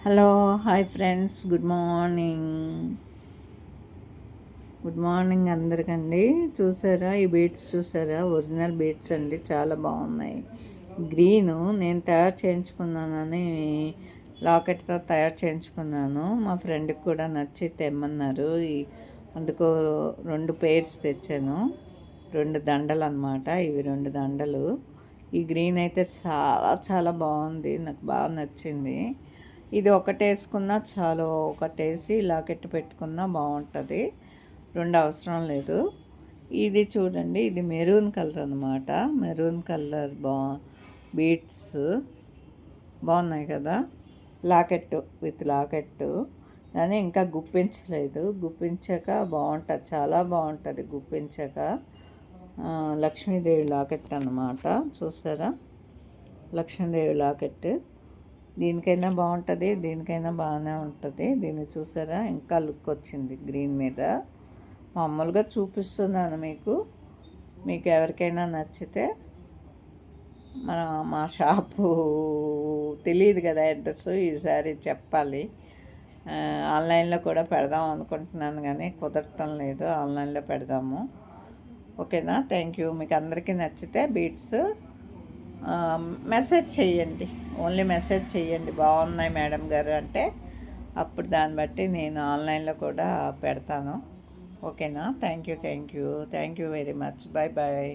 Hello hi friends, good morning అందరికండి. చూసారా ఈ బీడ్స్? చూసారా? ఒరిజినల్ బీడ్స్ అండి, చాలా బాగున్నాయి. గ్రీను నేను తయారు చేయించుకున్నానని లాకెట్తో తయారు చేయించుకున్నాను. మా ఫ్రెండ్కి కూడా నచ్చి తెమ్మన్నారు. అందుకు 2 పెయిర్స్ తెచ్చాను. 2 దండలు అన్నమాట. ఇవి 2 దండలు. ఈ గ్రీన్ అయితే చాలా చాలా బాగుంది, నాకు బాగా నచ్చింది. ఇది ఒకటేసుకున్నా చాలు, ఒకటేసి లాకెట్ పెట్టుకున్నా బాగుంటుంది. 2 అవసరం లేదు. ఇది చూడండి, ఇది మెరూన్ కలర్ అనమాట. మెరూన్ కలర్ బీడ్స్ బాగున్నాయి కదా. లాకెట్టు విత్ లాకెట్టు, కానీ ఇంకా గుప్పించలేదు. గుప్పించాక బాగుంటుంది, చాలా బాగుంటుంది గుప్పించాక. లక్ష్మీదేవి లాకెట్ అన్నమాట. చూసారా? లక్ష్మీదేవి లాకెట్ దీనికైనా బాగుంటుంది, దీనికైనా బాగానే ఉంటుంది. దీన్ని చూసారా? ఇంకా లుక్ వచ్చింది గ్రీన్ మీద. మామూలుగా చూపిస్తున్నాను మీకు ఎవరికైనా నచ్చితే మా షాపు తెలియదు కదా అడ్రస్, ఈసారి చెప్పాలి. ఆన్లైన్లో కూడా పెడదాం అనుకుంటున్నాను, కానీ కుదరటం లేదు. ఆన్లైన్లో పెడదాము. ఓకేనా? Thank you. మీకు అందరికీ నచ్చితే బీట్స్ మెసేజ్ చేయండి, ఓన్లీ మెసేజ్ చేయండి, బాగున్నాయి మేడం గారు అంటే. అప్పుడు దాన్ని బట్టి నేను ఆన్లైన్లో కూడా పెడతాను. ఓకేనా? Thank you very much. Bye.